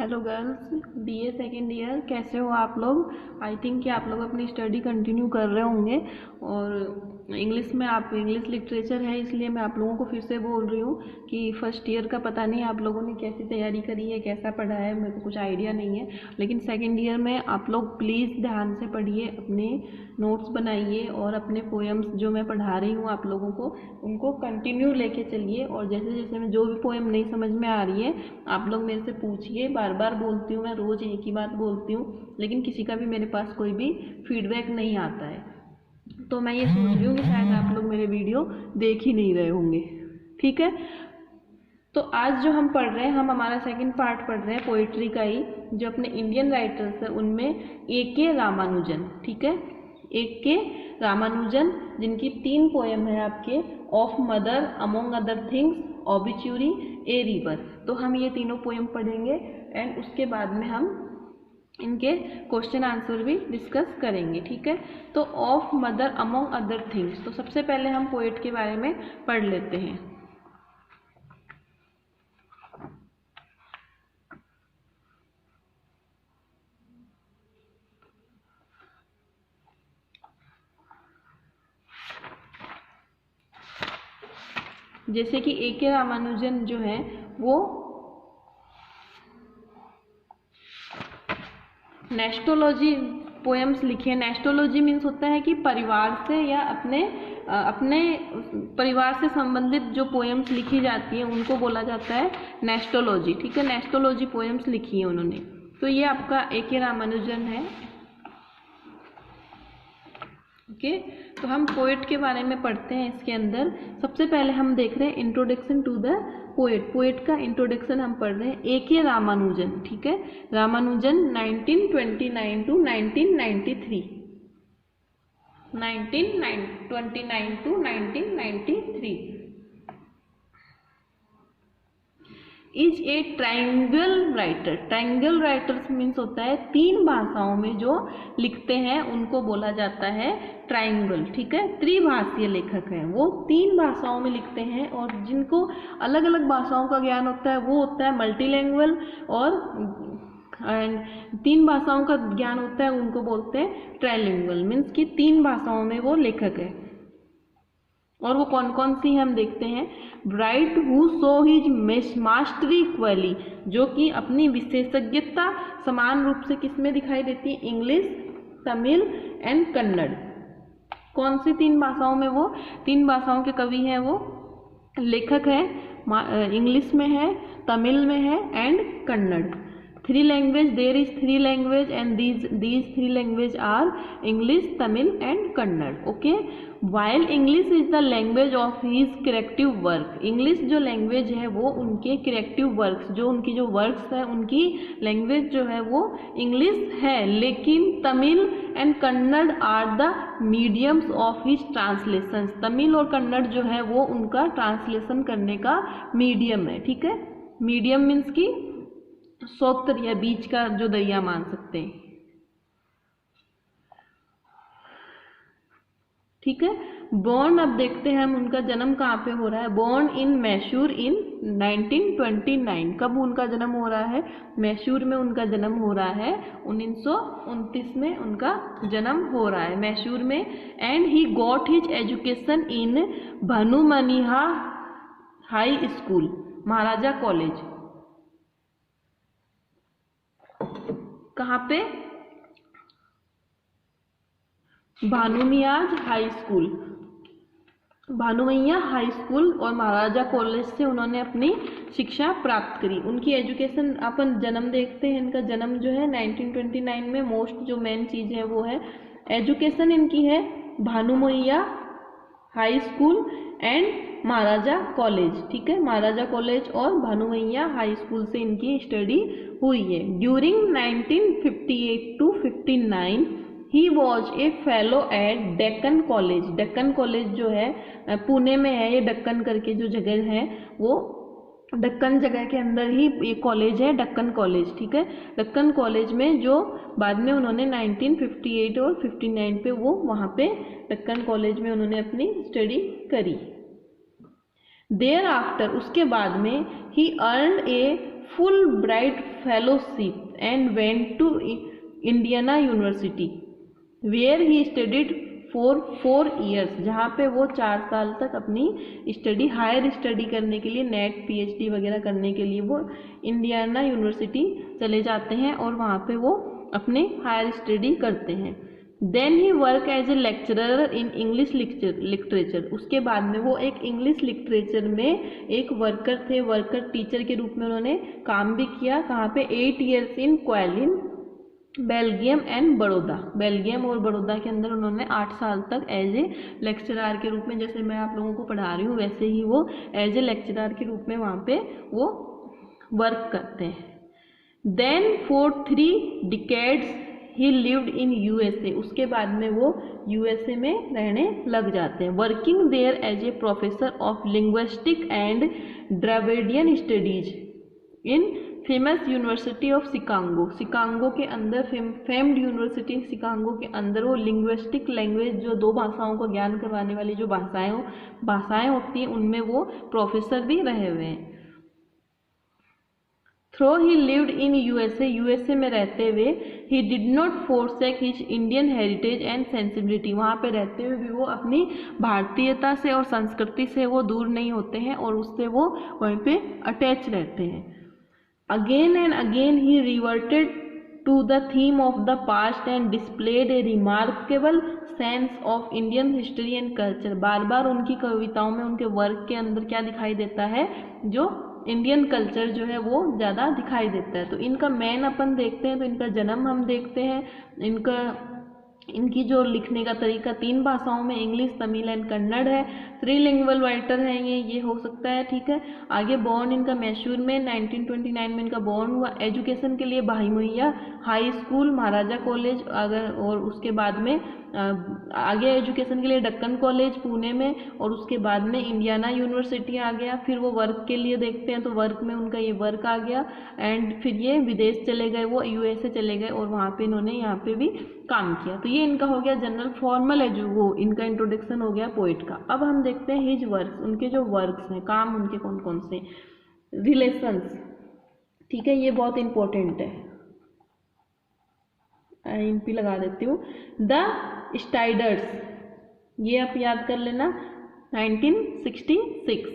Hello girls, BA second year, कैसे हो आप लोग। आई थिंक कि आप लोग अपनी स्टडी कंटिन्यू कर रहे होंगे और इंग्लिश में आप इंग्लिश लिटरेचर है, इसलिए मैं आप लोगों को फिर से बोल रही हूँ कि फर्स्ट ईयर का पता नहीं आप लोगों ने कैसी तैयारी करी है, कैसा पढ़ा है, मेरे को कुछ आइडिया नहीं है। लेकिन सेकेंड ईयर में आप लोग प्लीज़ ध्यान से पढ़िए, अपने नोट्स बनाइए और अपने पोएम्स जो मैं पढ़ा रही हूँ आप लोगों को उनको कंटिन्यू लेके चलिए। और जैसे जैसे मैं जो भी पोएम नहीं समझ में आ रही है आप लोग मेरे से पूछिए। बार बार बोलती हूँ, मैं रोज़ एक ही बात बोलती हूँ, लेकिन किसी का भी मेरे पास कोई भी फीडबैक नहीं आता है। तो मैं ये सोच रही हूँ कि शायद आप लोग मेरे वीडियो देख ही नहीं रहे होंगे। ठीक है, तो आज जो हम पढ़ रहे हैं, हम हमारा सेकंड पार्ट पढ़ रहे हैं पोइट्री का ही, जो अपने इंडियन राइटर्स है उनमें ए.के. रामानुजन। ठीक है, ए.के. रामानुजन, जिनकी 3 पोएम है आपके, of mother, among other things, obituary, a river. तो हम ये तीनों पोएम पढ़ेंगे एंड उसके बाद में हम इनके क्वेश्चन आंसर भी डिस्कस करेंगे। ठीक है, तो of mother among other things, तो सबसे पहले हम पोएट के बारे में पढ़ लेते हैं। जैसे कि ए.के. रामानुजन जो है वो नेस्टोलॉजी पोएम्स लिखे। नेस्टोलॉजी मीन्स होता है कि परिवार से या अपने परिवार से संबंधित जो पोएम्स लिखी जाती हैं उनको बोला जाता है नेस्टोलॉजी। ठीक है, नेस्टोलॉजी पोएम्स लिखी है उन्होंने। तो ये आपका ए.के. रामानुजन है। ओके, तो हम पोएट के बारे में पढ़ते हैं। इसके अंदर सबसे पहले हम देख रहे हैं introduction to the poet. Poet का इंट्रोडक्शन हम पढ़ रहे हैं, ए.के. रामानुजन। ठीक है, Ramanujan 1929 to 1993, 1929 to 1993 is a triangle writer. Triangle writers means होता है 3 भाषाओं में जो लिखते हैं उनको बोला जाता है ट्राइंगल। ठीक है, त्रिभाषीय लेखक हैं, वो 3 भाषाओं में लिखते हैं और जिनको अलग अलग भाषाओं का ज्ञान होता है वो होता है मल्टीलैंग्वेज, और 3 भाषाओं का ज्ञान होता है उनको बोलते हैं ट्राइलिंगुअल, मीन्स कि 3 भाषाओं में वो लेखक है। और वो कौन कौन सी हम देखते हैं। Bright who so his mastery equally, जो कि अपनी विशेषज्ञता समान रूप से किस में दिखाई देती है, इंग्लिश, तमिल एंड कन्नड़। कौन सी 3 भाषाओं में, वो 3 भाषाओं के कवि हैं, वो लेखक है, इंग्लिश में है, तमिल में है and Kannada. 3 language, there is 3 language and these 3 language are English, Tamil and Kannada. Okay, while English is the language of his creative work. English जो लैंग्वेज है वो उनके क्रिएटिव वर्क्स, जो उनकी जो वर्क्स है उनकी लैंग्वेज जो है वो इंग्लिश है, लेकिन Tamil and Kannada are the mediums of his translation. Tamil और कन्नड़ जो है वो उनका ट्रांसलेशन करने का मीडियम है। ठीक है, मीडियम मीन्स की सोत्र या बीच का जो दरिया मान सकते हैं। ठीक है, बॉर्न, अब देखते हैं हम उनका जन्म कहाँ पे हो रहा है। बॉर्न इन मैसूर इन 1929। कब उनका जन्म हो रहा है, मैसूर में उनका जन्म हो रहा है, 1929 में उनका जन्म हो रहा है मैसूर में। And he got his education in Banumaiah high school, Maharaja college. कहाँ पे, Banumaiah's high school, Banumaiah high school और महाराजा कॉलेज से उन्होंने अपनी शिक्षा प्राप्त करी। उनकी एजुकेशन, अपन जन्म देखते हैं, इनका जन्म जो है 1929 में। मोस्ट जो मेन चीज़ है वो है एजुकेशन इनकी है Banumaiah high school and Maharaja college. ठीक है, महाराजा कॉलेज और भानुमैया हाई स्कूल से इनकी स्टडी हुई है। During 1958 to 59 he was a fellow at Deccan college. Deccan college जो है पुणे में है, ये डेक्कन करके जो जगह है वो डेक्कन जगह के अंदर ही ये कॉलेज है, डेक्कन कॉलेज। ठीक है, डेक्कन कॉलेज में जो बाद में उन्होंने 1958 और 59 पे वो वहाँ पे डेक्कन कॉलेज में उन्होंने अपनी स्टडी करी। देयर आफ्टर, उसके बाद में he earn a Fulbright fellowship and went to Indiana university where he studied for 4 years, जहाँ पे वो 4 साल तक अपनी स्टडी, हायर स्टडी करने के लिए, नेट पीएचडी वगैरह करने के लिए वो इंडियाना यूनिवर्सिटी चले जाते हैं और वहाँ पे वो अपने हायर स्टडी करते हैं। Then he work as a lecturer in English literature, उसके बाद में वो एक इंग्लिश लिटरेचर में एक वर्कर थे, वर्कर टीचर के रूप में उन्होंने काम भी किया। कहाँ पे? 8 years इन क्वेलिन, बेल्जियम एंड बड़ौदा, बेल्जियम और बड़ौदा के अंदर उन्होंने 8 साल तक एज ए लेक्चरार के रूप में, जैसे मैं आप लोगों को पढ़ा रही हूँ वैसे ही वो एज ए लेक्चरार के रूप में वहाँ पे वो वर्क करते हैं। Then for 3 decades he lived in USA, उसके बाद में वो यूएसए में रहने लग जाते हैं। Working there as a professor of linguistic and Dravidian studies in famous university of Chicago, Chicago के अंदर फेम्ड यूनिवर्सिटी शिकागो के अंदर वो लिंग्विस्टिक लैंग्वेज, जो 2 भाषाओं का ज्ञान करवाने वाली जो भाषाएं होती हैं उनमें वो प्रोफेसर भी रहे हुए हैं। Though he lived in USA, USA में रहते हुए he did not forsake his Indian heritage and sensibility, वहाँ पे रहते हुए भी वो अपनी भारतीयता से और संस्कृति से वो दूर नहीं होते हैं और उससे वो वहीं पे अटैच रहते हैं। Again and again he reverted to the theme of the past and displayed a remarkable sense of Indian history and culture, बार बार उनकी कविताओं में, उनके वर्क के अंदर क्या दिखाई देता है? जो इंडियन कल्चर जो है वो ज़्यादा दिखाई देता है। तो इनका मेन अपन देखते हैं तो इनका जन्म हम देखते हैं, इनकी जो लिखने का तरीका 3 भाषाओं में, इंग्लिश, तमिल एंड कन्नड़ है। 3 लिंगुअल राइटर हैं ये हो सकता है, ठीक है। आगे बॉर्न इनका मैसूर में 1929 में इनका बॉर्न हुआ। एजुकेशन के लिए भाई मुहैया हाई स्कूल, महाराजा कॉलेज, अगर और उसके बाद में आगे एजुकेशन के लिए दक्कन कॉलेज पुणे में, और उसके बाद में इंडियाना यूनिवर्सिटी आ गया। फिर वो वर्क के लिए देखते हैं तो वर्क में उनका ये वर्क आ गया एंड फिर ये विदेश चले गए, वो यूएसए चले गए और वहाँ पे इन्होंने यहाँ पे भी काम किया। तो ये इनका हो गया जनरल फॉर्मल है, जो वो इनका इंट्रोडक्शन हो गया पोइट का। अब हम देखते हैं हिज वर्क्स, उनके जो वर्क्स हैं, काम उनके कौन कौन से। रिलेशंस, ठीक है, ये बहुत इंपॉर्टेंट है, INP लगा देती हूँ। द स्टाइडर्स, ये आप याद कर लेना, 1966।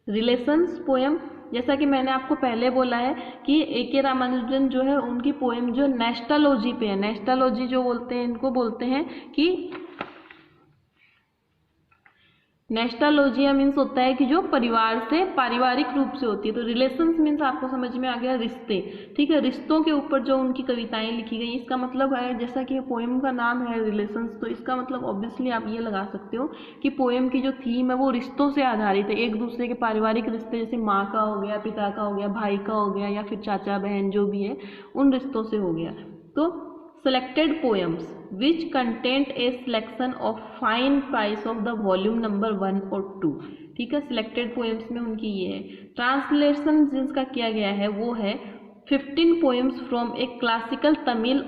रिलेशंस पोएम, जैसा कि मैंने आपको पहले बोला है कि A.K. रामानुजन जो है उनकी पोएम जो नेस्टालॉजी पे है, नेस्टालॉजी जो बोलते हैं, इनको बोलते हैं कि नेस्टालॉजिया मीन्स होता है कि जो परिवार से पारिवारिक रूप से होती है। तो रिलेशंस मीन्स आपको समझ में आ गया रिश्ते, ठीक है। रिश्तों के ऊपर जो उनकी कविताएं लिखी गई, इसका मतलब है, जैसा कि पोएम का नाम है रिलेशंस, तो इसका मतलब ऑब्वियसली आप ये लगा सकते हो कि पोएम की जो थीम है वो रिश्तों से आधारित है, एक दूसरे के पारिवारिक रिश्ते, जैसे माँ का हो गया, पिता का हो गया, भाई का हो गया, या फिर चाचा बहन जो भी है, उन रिश्तों से हो गया। तो selected poems which contained a selection of fine price of the volume number 1 और 2, ठीक है। selected poems में उनकी ये है। ट्रांसलेशन जिसका किया गया है वो है 15 poems from a classical Tamil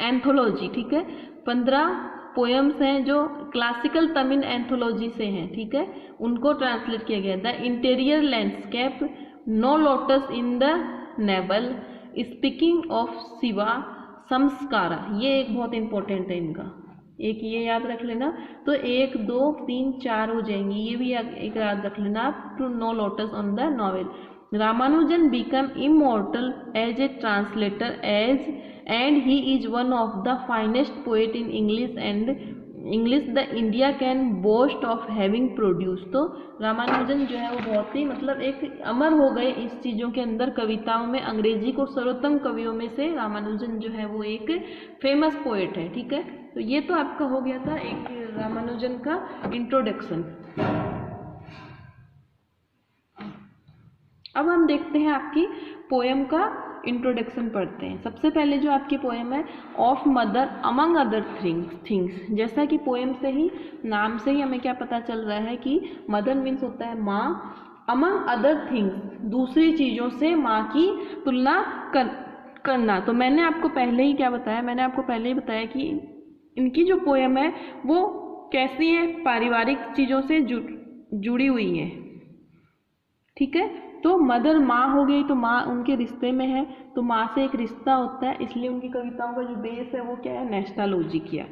anthology, ठीक है। 15 पोएम्स हैं जो क्लासिकल तमिल एंथोलॉजी से हैं, ठीक है, उनको ट्रांसलेट किया गया। The interior landscape, no lotus in the navel, speaking of Shiva, Samskara, ये एक बहुत इंपॉर्टेंट है इनका, एक ये याद रख लेना। तो 1 2 3 4 हो जाएंगी, ये भी एक याद रख लेना आप, to know lotus on the novel. Ramanujan become immortal as a translator and he is one of the finest poet in English the India can boast of having produce. तो रामानुजन जो है वो बहुत ही मतलब एक अमर हो गए इस चीज़ों के अंदर, कविताओं में अंग्रेजी को सर्वोत्तम कवियों में से रामानुजन जो है वो एक फेमस पोएट है, ठीक है। तो ये तो आपका हो गया था एक रामानुजन का इंट्रोडक्शन। अब हम देखते हैं आपकी पोएम का इंट्रोडक्शन पढ़ते हैं। सबसे पहले जो आपकी पोएम है of mother among other things, जैसा कि पोएम से ही, नाम से ही हमें क्या पता चल रहा है कि मदर मीन्स होता है माँ, अमंग अदर थिंग्स दूसरी चीज़ों से माँ की तुलना करना। तो मैंने आपको पहले ही क्या बताया, मैंने आपको पहले ही बताया कि इनकी जो पोएम है वो कैसी है, पारिवारिक चीज़ों से जुड़ी हुई है, ठीक है। तो मदर माँ हो गई, तो माँ उनके रिश्ते में है, तो माँ से एक रिश्ता होता है, इसलिए उनकी कविताओं का जो बेस है वो क्या है, नेस्टालॉजी किया।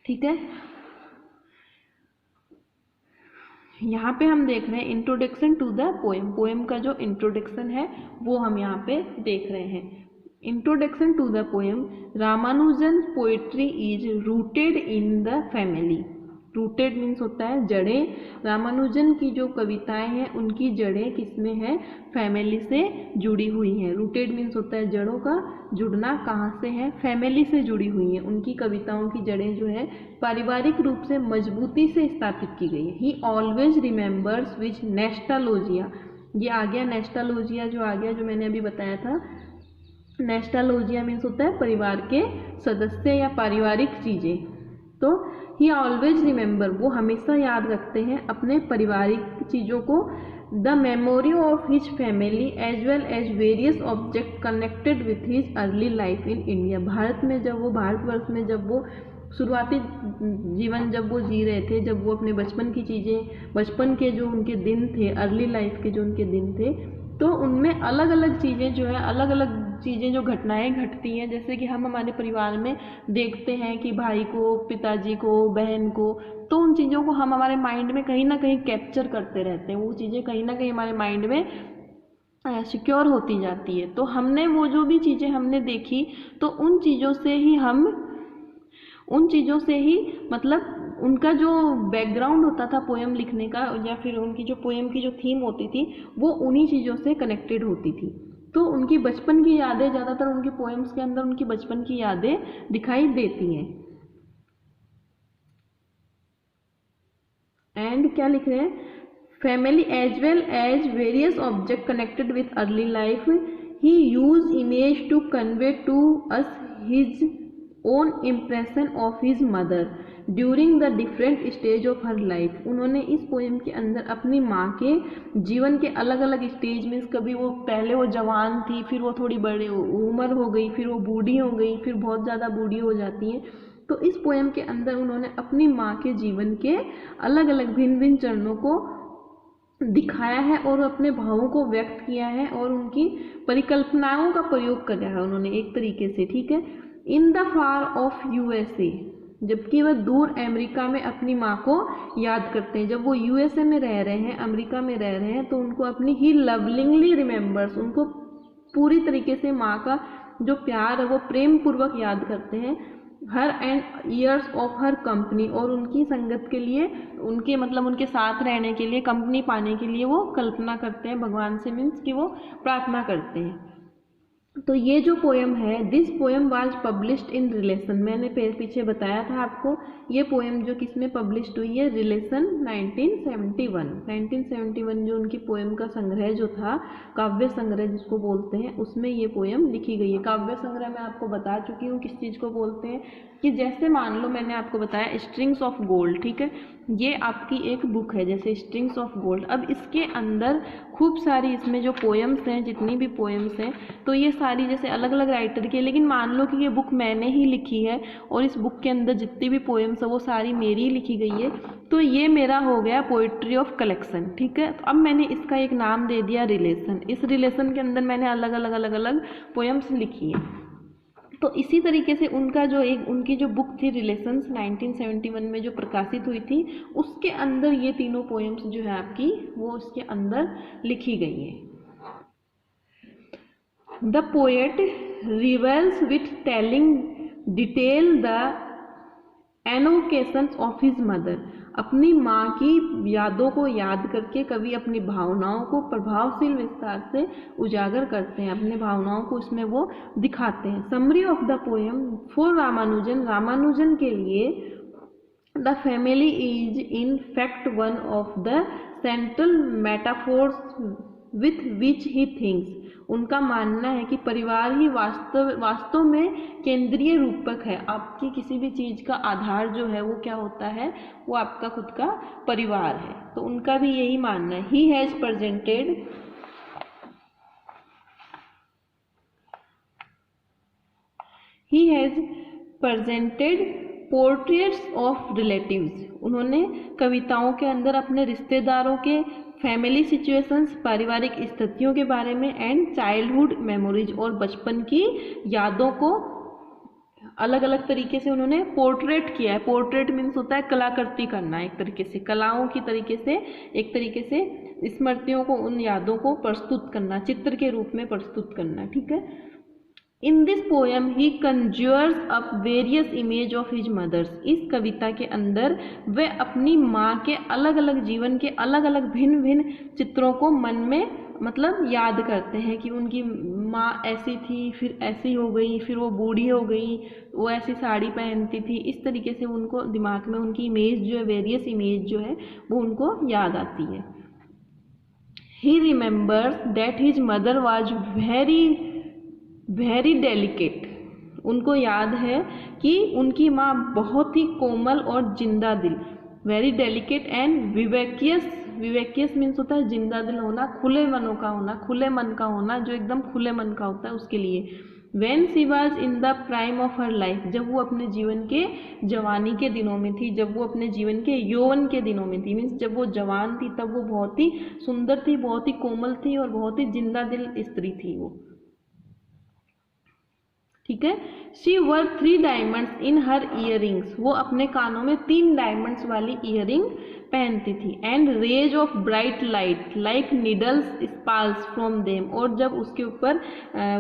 ठीक है, यहाँ पे हम देख रहे हैं introduction to the poem. Poem का जो इंट्रोडक्शन है वो हम यहाँ पे देख रहे हैं। Introduction to the poem, Ramanujan poetry is rooted in the family. Rooted means होता है जड़ें। रामानुजन की जो कविताएं हैं उनकी जड़ें किसमें हैं, फैमिली से जुड़ी हुई हैं। रूटेड मीन्स होता है जड़ों का जुड़ना, कहाँ से है, फैमिली से जुड़ी हुई हैं। उनकी कविताओं की जड़ें जो है पारिवारिक रूप से मजबूती से स्थापित की गई है। ही ऑलवेज रिमेंबर्स विच नेस्टालोजिया, ये आ गया नेस्टालोजिया, जो आ गया जो मैंने अभी बताया था। नेस्टालोजिया मीन्स होता है परिवार के सदस्य या पारिवारिक चीज़ें। तो ही ऑलवेज रिमेंबर, वो हमेशा याद रखते हैं अपने पारिवारिक चीज़ों को। The memory of his family as well as various object connected with his early life in India. Bharat में जब वो, भारतवर्ष में जब वो शुरुआती जीवन जब वो जी रहे थे, जब वो अपने बचपन की चीज़ें, बचपन के जो उनके दिन थे, अर्ली लाइफ के जो उनके दिन थे, तो उनमें अलग अलग चीज़ें जो है, अलग अलग चीज़ें जो घटनाएं घटती हैं, जैसे कि हम हमारे परिवार में देखते हैं कि भाई को, पिताजी को, बहन को, तो उन चीज़ों को हम हमारे माइंड में कहीं ना कहीं कैप्चर करते रहते हैं। वो चीज़ें कहीं ना कहीं हमारे माइंड में सिक्योर होती जाती है। तो हमने वो जो भी चीज़ें हमने देखी, तो उन चीज़ों से ही मतलब उनका जो बैकग्राउंड होता था पोएम लिखने का, या फिर उनकी जो पोएम की जो थीम होती थी वो उन्हीं चीज़ों से कनेक्टेड होती थी। तो उनकी बचपन की यादें, ज़्यादातर उनकी पोएम्स के अंदर उनकी बचपन की यादें दिखाई देती हैं। एंड क्या लिख रहे हैं, family as well as various object connected with early life, he use image to convey to us his own impression of his mother during the different stage of her life. उन्होंने इस poem के अंदर अपनी माँ के जीवन के अलग अलग स्टेज में, कभी वो पहले वो जवान थी, फिर वो थोड़ी बड़ी उम्र हो गई, फिर वो बूढ़ी हो गई, फिर बहुत ज़्यादा बूढ़ी हो जाती हैं। तो इस पोएम के अंदर उन्होंने अपनी माँ के जीवन के अलग अलग भिन्न भिन्न चरणों को दिखाया है और अपने भावों को व्यक्त किया है और उनकी परिकल्पनाओं का प्रयोग किया है उन्होंने एक तरीके से। ठीक है, in the far of USA, जबकि वह दूर अमेरिका में अपनी माँ को याद करते हैं। जब वो यूएसए में रह रहे हैं, अमेरिका में रह रहे हैं, तो उनको अपनी ही लवलिंगली रिमेंबर्स, उनको पूरी तरीके से माँ का जो प्यार है वो प्रेम पूर्वक याद करते हैं। Her and years of her company, और उनकी संगत के लिए, उनके मतलब उनके साथ रहने के लिए, कंपनी पाने के लिए वो कल्पना करते हैं भगवान से, मीन्स कि वो प्रार्थना करते हैं। तो ये जो पोएम है, this poem was published in relation, मैंने पीछे बताया था आपको, ये पोएम जो किसमें पब्लिश्ड हुई है, रिलेशन 1971 जो उनकी पोएम का संग्रह जो था, काव्य संग्रह जिसको बोलते हैं, उसमें ये पोएम लिखी गई है। काव्य संग्रह मैं आपको बता चुकी हूँ किस चीज़ को बोलते हैं, कि जैसे मान लो मैंने आपको बताया स्ट्रिंग्स ऑफ गोल्ड, ठीक है, ये आपकी एक बुक है जैसे स्ट्रिंग्स ऑफ गोल्ड। अब इसके अंदर खूब सारी, इसमें जो पोएम्स हैं, जितनी भी पोएम्स हैं, तो ये सारी जैसे अलग अलग राइटर की है, लेकिन मान लो कि ये बुक मैंने ही लिखी है और इस बुक के अंदर जितनी भी पोएम्स है वो सारी मेरी ही लिखी गई है, तो ये मेरा हो गया पोइट्री ऑफ कलेक्शन। ठीक है, तो अब मैंने इसका एक नाम दे दिया रिलेशन। इस रिलेशन के अंदर मैंने अलग अलग पोएम्स लिखी हैं। तो इसी तरीके से उनका जो उनकी जो बुक थी रिलेशंस 1971 में जो प्रकाशित हुई थी, उसके अंदर ये तीनों पोएम्स जो है आपकी वो उसके अंदर लिखी गई है। The poet reveals with telling detail the invocations of his mother, अपनी माँ की यादों को याद करके कवि अपनी भावनाओं को प्रभावशील विस्तार से उजागर करते हैं, अपने भावनाओं को इसमें वो दिखाते हैं। Summary of the poem for Ramanujan, Ramanujan के लिए the family is in fact one of the central metaphors with which he thinks. उनका मानना है कि परिवार ही वास्तव में केंद्रीय रूपक है। आपकी किसी भी चीज़ का आधार जो है वो क्या होता है, वो आपका खुद का परिवार है। तो उनका भी यही मानना है। He has presented portraits of relatives. उन्होंने कविताओं के अंदर अपने रिश्तेदारों के फैमिली सिचुएशंस, पारिवारिक स्थितियों के बारे में, एंड चाइल्डहुड मेमोरीज, और बचपन की यादों को अलग अलग तरीके से उन्होंने पोर्ट्रेट किया है। पोर्ट्रेट मीन्स होता है कलाकृति करना, एक तरीके से कलाओं की तरीके से, एक तरीके से स्मृतियों को, उन यादों को प्रस्तुत करना, चित्र के रूप में प्रस्तुत करना, ठीक है। In this poem he conjures up various image of his mothers. इस कविता के अंदर वे अपनी माँ के अलग अलग जीवन के अलग अलग भिन्न भिन्न चित्रों को मन में मतलब याद करते हैं कि उनकी माँ ऐसी थी, फिर ऐसी हो गई, फिर वो बूढ़ी हो गई, वो ऐसी साड़ी पहनती थी। इस तरीके से उनको दिमाग में उनकी इमेज जो है, वेरियस इमेज जो है, वो उनको याद आती है। He remembers that his mother was very delicate. उनको याद है कि उनकी माँ बहुत ही कोमल और जिंदा दिल, वेरी डेलिकेट एंड विवेकियस। विवेकियस मीन्स होता है जिंदा दिल होना, खुले मनों का होना, खुले मन का होना, जो एकदम खुले मन का होता है उसके लिए। When she was in the prime of her life, जब वो अपने जीवन के जवानी के दिनों में थी, जब वो अपने जीवन के यौवन के दिनों में थी, मीन्स जब वो जवान थी तब वो बहुत ही सुंदर थी, बहुत ही कोमल थी और बहुत ही जिंदा दिल स्त्री थी वो, ठीक है। She were 3 diamonds in her earrings. वो अपने कानों में 3 डायमंड्स वाली ईयरिंग पहनती थी। And rays of bright light like needles sparks from them. और जब उसके ऊपर